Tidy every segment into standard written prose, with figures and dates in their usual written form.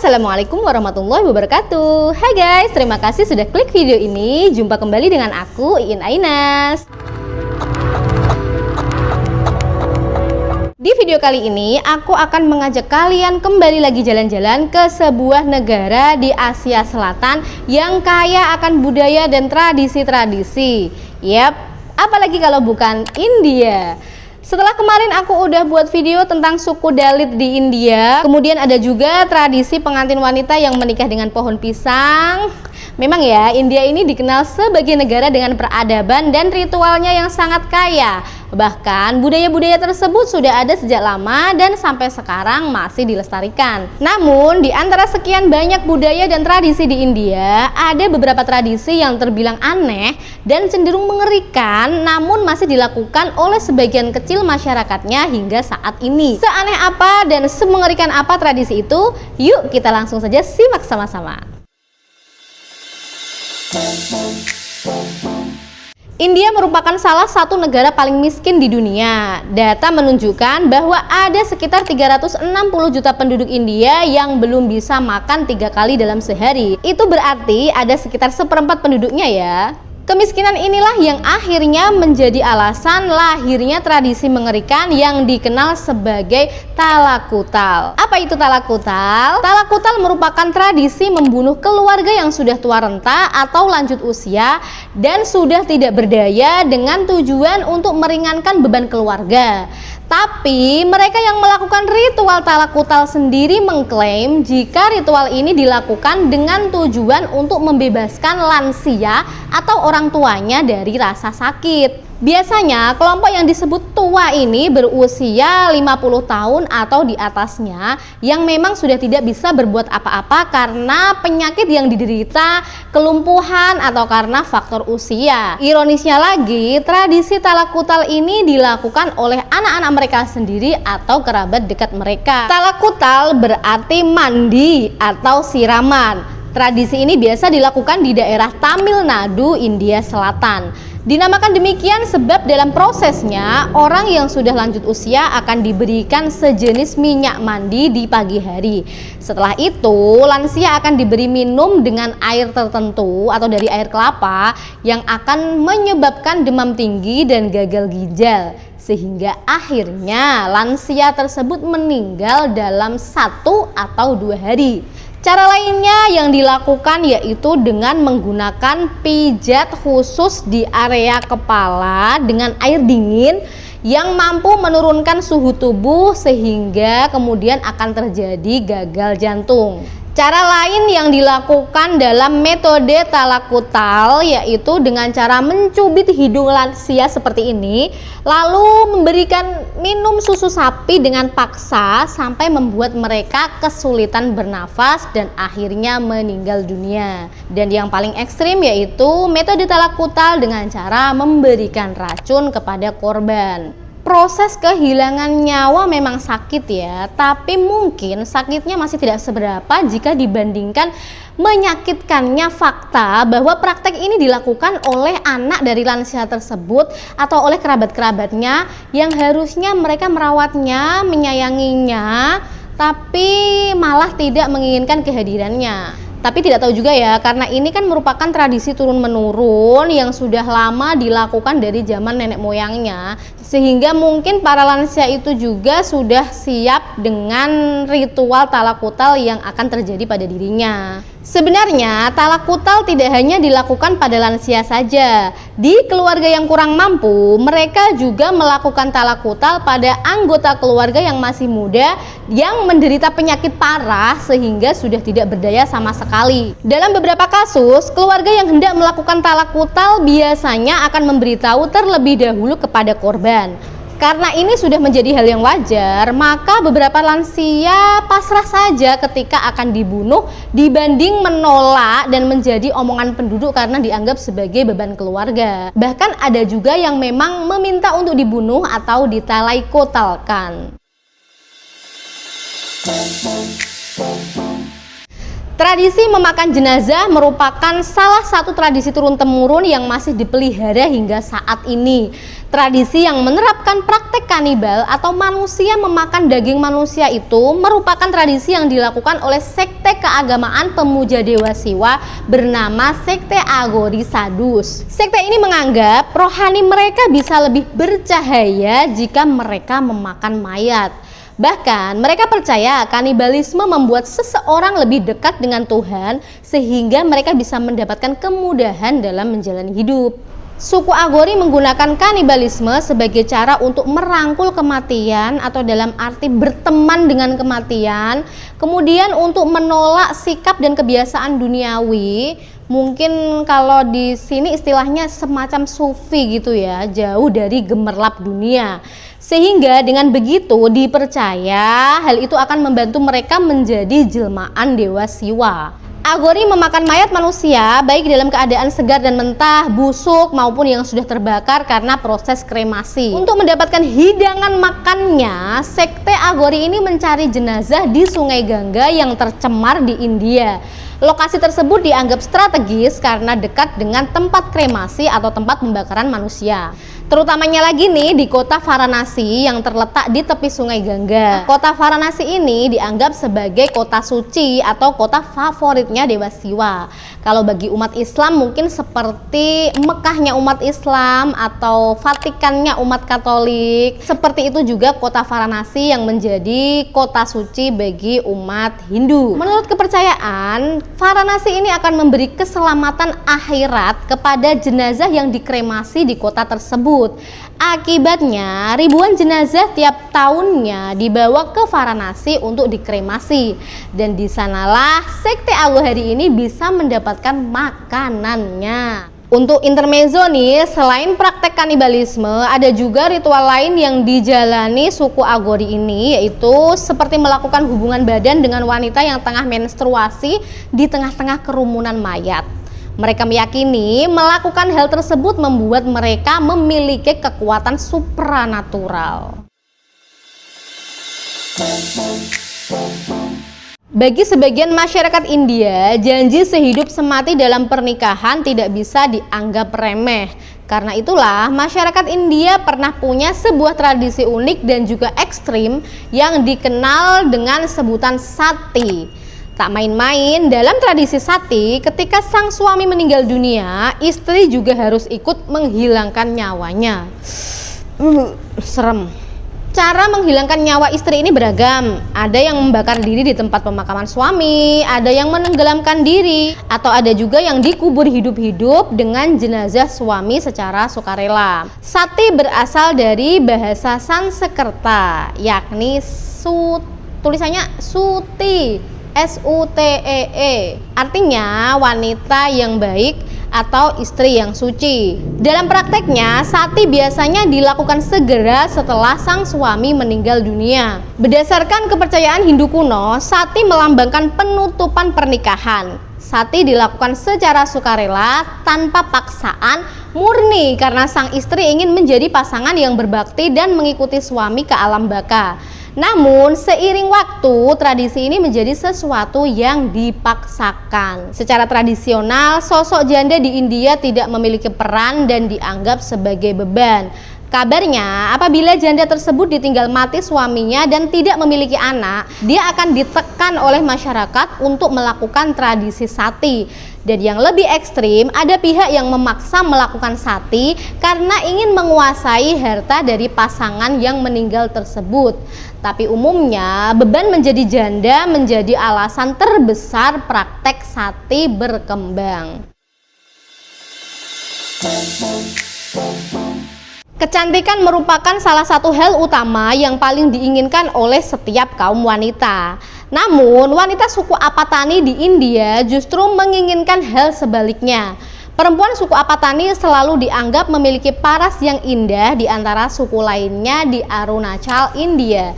Assalamualaikum warahmatullahi wabarakatuh. Hai guys, terima kasih sudah klik video ini. Jumpa kembali dengan aku, Iin Ainas. Di video kali ini, aku akan mengajak kalian kembali lagi jalan-jalan ke sebuah negara di Asia Selatan yang kaya akan budaya dan tradisi-tradisi. Yap, apalagi kalau bukan India. Setelah kemarin aku udah buat video tentang suku Dalit di India, kemudian ada juga tradisi pengantin wanita yang menikah dengan pohon pisang. Memang ya, India ini dikenal sebagai negara dengan peradaban dan ritualnya yang sangat kaya. Bahkan budaya-budaya tersebut sudah ada sejak lama dan sampai sekarang masih dilestarikan. Namun di antara sekian banyak budaya dan tradisi di India, ada beberapa tradisi yang terbilang aneh dan cenderung mengerikan, namun masih dilakukan oleh sebagian kecil masyarakatnya hingga saat ini. Seaneh apa dan semengerikan apa tradisi itu? Yuk kita langsung saja simak sama-sama. India merupakan salah satu negara paling miskin di dunia. Data menunjukkan bahwa ada sekitar 360 juta penduduk India yang belum bisa makan 3 kali dalam sehari. Itu berarti ada sekitar seperempat penduduknya ya. Kemiskinan inilah yang akhirnya menjadi alasan lahirnya tradisi mengerikan yang dikenal sebagai talakutal. Apa itu talakutal? Talakutal merupakan tradisi membunuh keluarga yang sudah tua renta atau lanjut usia dan sudah tidak berdaya dengan tujuan untuk meringankan beban keluarga. Tapi mereka yang melakukan ritual talakutal sendiri mengklaim jika ritual ini dilakukan dengan tujuan untuk membebaskan lansia atau orang tuanya dari rasa sakit. Biasanya kelompok yang disebut tua ini berusia 50 tahun atau di atasnya yang memang sudah tidak bisa berbuat apa-apa karena penyakit yang diderita, kelumpuhan atau karena faktor usia. Ironisnya lagi, tradisi talakutal ini dilakukan oleh anak-anak mereka sendiri atau kerabat dekat mereka. Talakutal berarti mandi atau siraman. Tradisi ini biasa dilakukan di daerah Tamil Nadu, India Selatan. Dinamakan demikian sebab dalam prosesnya orang yang sudah lanjut usia akan diberikan sejenis minyak mandi di pagi hari. Setelah itu lansia akan diberi minum dengan air tertentu atau dari air kelapa yang akan menyebabkan demam tinggi dan gagal ginjal, sehingga akhirnya lansia tersebut meninggal dalam 1 atau 2 hari. Cara lainnya yang dilakukan yaitu dengan menggunakan pijat khusus di area kepala dengan air dingin yang mampu menurunkan suhu tubuh sehingga kemudian akan terjadi gagal jantung. Cara lain yang dilakukan dalam metode talakutal yaitu dengan cara mencubit hidung lansia seperti ini, lalu memberikan minum susu sapi dengan paksa sampai membuat mereka kesulitan bernafas dan akhirnya meninggal dunia. Dan yang paling ekstrim yaitu metode talakutal dengan cara memberikan racun kepada korban. Proses kehilangan nyawa memang sakit ya, tapi mungkin sakitnya masih tidak seberapa jika dibandingkan menyakitkannya fakta bahwa praktek ini dilakukan oleh anak dari lansia tersebut atau oleh kerabat-kerabatnya yang harusnya mereka merawatnya, menyayanginya, tapi malah tidak menginginkan kehadirannya. Tapi tidak tahu juga ya, karena ini kan merupakan tradisi turun-menurun yang sudah lama dilakukan dari zaman nenek moyangnya, sehingga mungkin para lansia itu juga sudah siap dengan ritual talakutal yang akan terjadi pada dirinya. Sebenarnya talakutal tidak hanya dilakukan pada lansia saja. Di keluarga yang kurang mampu, mereka juga melakukan talakutal pada anggota keluarga yang masih muda yang menderita penyakit parah sehingga sudah tidak berdaya sama sekali. Dalam beberapa kasus, keluarga yang hendak melakukan talakutal biasanya akan memberitahu terlebih dahulu kepada korban. Karena ini sudah menjadi hal yang wajar, maka beberapa lansia pasrah saja ketika akan dibunuh dibanding menolak dan menjadi omongan penduduk karena dianggap sebagai beban keluarga. Bahkan ada juga yang memang meminta untuk dibunuh atau ditalaikotalkan. Tradisi memakan jenazah merupakan salah satu tradisi turun-temurun yang masih dipelihara hingga saat ini. Tradisi yang menerapkan praktek kanibal atau manusia memakan daging manusia itu merupakan tradisi yang dilakukan oleh sekte keagamaan pemuja Dewa Siwa bernama Sekte Agori Sadus. Sekte ini menganggap rohani mereka bisa lebih bercahaya jika mereka memakan mayat. Bahkan mereka percaya kanibalisme membuat seseorang lebih dekat dengan Tuhan sehingga mereka bisa mendapatkan kemudahan dalam menjalani hidup. Suku Agori menggunakan kanibalisme sebagai cara untuk merangkul kematian atau dalam arti berteman dengan kematian, kemudian untuk menolak sikap dan kebiasaan duniawi. Mungkin kalau di sini istilahnya semacam sufi gitu ya, jauh dari gemerlap dunia. Sehingga dengan begitu dipercaya hal itu akan membantu mereka menjadi jelmaan Dewa Siwa. Agori memakan mayat manusia baik dalam keadaan segar dan mentah, busuk maupun yang sudah terbakar karena proses kremasi. Untuk mendapatkan hidangan makannya, sekte Agori ini mencari jenazah di Sungai Gangga yang tercemar di India. Lokasi tersebut dianggap strategis karena dekat dengan tempat kremasi atau tempat pembakaran manusia. Terutamanya lagi nih di kota Varanasi yang terletak di tepi Sungai Gangga. Kota Varanasi ini dianggap sebagai kota suci atau kota favoritnya Dewa Siwa. Kalau bagi umat Islam mungkin seperti Mekahnya umat Islam atau Vatikannya umat Katolik. Seperti itu juga kota Varanasi yang menjadi kota suci bagi umat Hindu. Menurut kepercayaan, Varanasi ini akan memberi keselamatan akhirat kepada jenazah yang dikremasi di kota tersebut. Akibatnya, ribuan jenazah tiap tahunnya dibawa ke Varanasi untuk dikremasi, dan di sanalah sekte Agori ini bisa mendapatkan makanannya. Untuk intermezzo nih, selain praktek kanibalisme, ada juga ritual lain yang dijalani suku Agori ini, yaitu seperti melakukan hubungan badan dengan wanita yang tengah menstruasi di tengah-tengah kerumunan mayat. Mereka meyakini melakukan hal tersebut membuat mereka memiliki kekuatan supranatural. Bagi sebagian masyarakat India, janji sehidup semati dalam pernikahan tidak bisa dianggap remeh. Karena itulah, masyarakat India pernah punya sebuah tradisi unik dan juga ekstrim yang dikenal dengan sebutan sati. Tak main-main, dalam tradisi sati, ketika sang suami meninggal dunia, istri juga harus ikut menghilangkan nyawanya. Serem. Cara menghilangkan nyawa istri ini beragam. Ada yang membakar diri di tempat pemakaman suami, ada yang menenggelamkan diri, atau ada juga yang dikubur hidup-hidup dengan jenazah suami secara sukarela. Sati berasal dari bahasa Sanskerta, yakni tulisannya suti, S-U-T-E-E, artinya wanita yang baik atau istri yang suci. Dalam prakteknya, sati biasanya dilakukan segera setelah sang suami meninggal dunia. Berdasarkan kepercayaan Hindu kuno, sati melambangkan penutupan pernikahan. Sati dilakukan secara sukarela, tanpa paksaan, murni karena sang istri ingin menjadi pasangan yang berbakti dan mengikuti suami ke alam baka. Namun seiring waktu, tradisi ini menjadi sesuatu yang dipaksakan. Secara tradisional, sosok janda di India tidak memiliki peran dan dianggap sebagai beban. Kabarnya, apabila janda tersebut ditinggal mati suaminya dan tidak memiliki anak, dia akan ditekan oleh masyarakat untuk melakukan tradisi sati. Dan yang lebih ekstrim, ada pihak yang memaksa melakukan sati karena ingin menguasai harta dari pasangan yang meninggal tersebut. Tapi umumnya, beban menjadi janda menjadi alasan terbesar praktek sati berkembang. Kecantikan merupakan salah satu hal utama yang paling diinginkan oleh setiap kaum wanita. Namun, wanita suku Apatani di India justru menginginkan hal sebaliknya. Perempuan suku Apatani selalu dianggap memiliki paras yang indah di antara suku lainnya di Arunachal, India.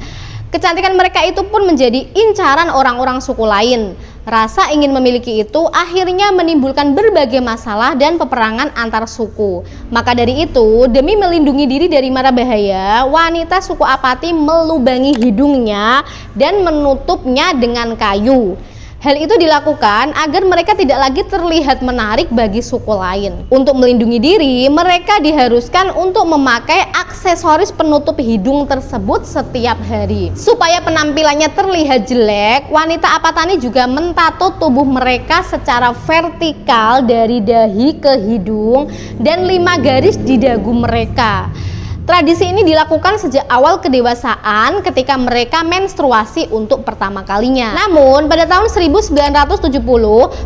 Kecantikan mereka itu pun menjadi incaran orang-orang suku lain. Rasa ingin memiliki itu akhirnya menimbulkan berbagai masalah dan peperangan antar suku. Maka dari itu, demi melindungi diri dari mara bahaya, wanita suku Apati melubangi hidungnya dan menutupnya dengan kayu. Hal itu dilakukan agar mereka tidak lagi terlihat menarik bagi suku lain. Untuk melindungi diri, mereka diharuskan untuk memakai aksesoris penutup hidung tersebut setiap hari. Supaya penampilannya terlihat jelek, wanita Apatani juga mentato tubuh mereka secara vertikal dari dahi ke hidung dan 5 garis di dagu mereka. Tradisi ini dilakukan sejak awal kedewasaan ketika mereka menstruasi untuk pertama kalinya. Namun pada tahun 1970,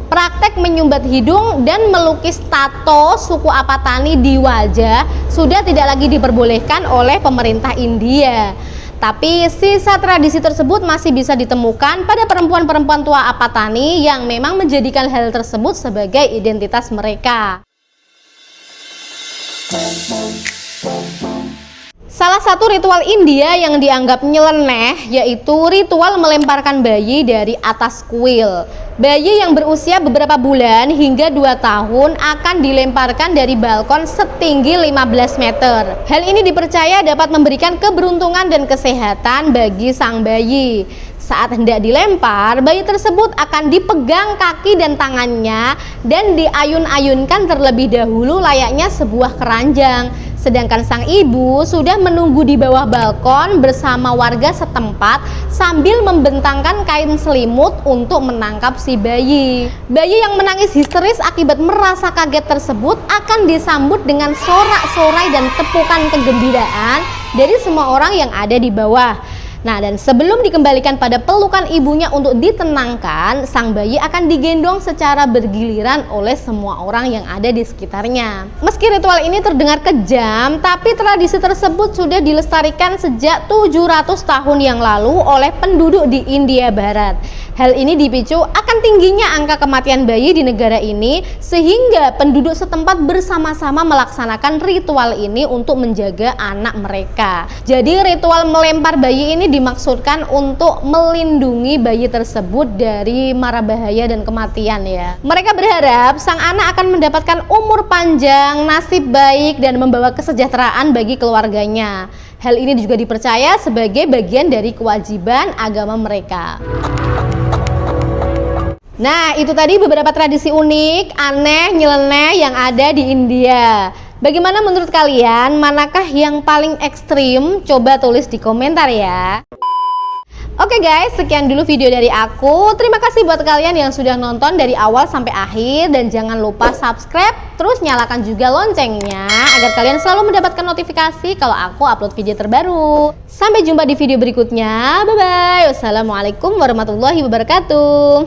praktek menyumbat hidung dan melukis tato suku Apatani di wajah sudah tidak lagi diperbolehkan oleh pemerintah India. Tapi sisa tradisi tersebut masih bisa ditemukan pada perempuan-perempuan tua Apatani yang memang menjadikan hal tersebut sebagai identitas mereka. Salah satu ritual India yang dianggap nyeleneh yaitu ritual melemparkan bayi dari atas kuil. Bayi yang berusia beberapa bulan hingga 2 tahun akan dilemparkan dari balkon setinggi 15 meter. Hal ini dipercaya dapat memberikan keberuntungan dan kesehatan bagi sang bayi. Saat hendak dilempar, bayi tersebut akan dipegang kaki dan tangannya dan diayun-ayunkan terlebih dahulu layaknya sebuah keranjang. Sedangkan sang ibu sudah menunggu di bawah balkon bersama warga setempat sambil membentangkan kain selimut untuk menangkap si bayi. Bayi yang menangis histeris akibat merasa kaget tersebut akan disambut dengan sorak-sorai dan tepukan kegembiraan dari semua orang yang ada di bawah. Nah, dan sebelum dikembalikan pada pelukan ibunya untuk ditenangkan, sang bayi akan digendong secara bergiliran oleh semua orang yang ada di sekitarnya. Meski ritual ini terdengar kejam, tapi tradisi tersebut sudah dilestarikan sejak 700 tahun yang lalu oleh penduduk di India Barat. Hal ini dipicu akan tingginya angka kematian bayi di negara ini, sehingga penduduk setempat bersama-sama melaksanakan ritual ini untuk menjaga anak mereka. Jadi ritual melempar bayi ini dimaksudkan untuk melindungi bayi tersebut dari mara bahaya dan kematian ya. Mereka berharap sang anak akan mendapatkan umur panjang, nasib baik, dan membawa kesejahteraan bagi keluarganya. Hal ini juga dipercaya sebagai bagian dari kewajiban agama mereka. Nah, itu tadi beberapa tradisi unik, aneh, nyeleneh yang ada di India. Bagaimana menurut kalian? Manakah yang paling ekstrim? Coba tulis di komentar ya. Oke guys, sekian dulu video dari aku. Terima kasih buat kalian yang sudah nonton dari awal sampai akhir. Dan jangan lupa subscribe, terus nyalakan juga loncengnya agar kalian selalu mendapatkan notifikasi kalau aku upload video terbaru. Sampai jumpa di video berikutnya. Bye-bye. Wassalamualaikum warahmatullahi wabarakatuh.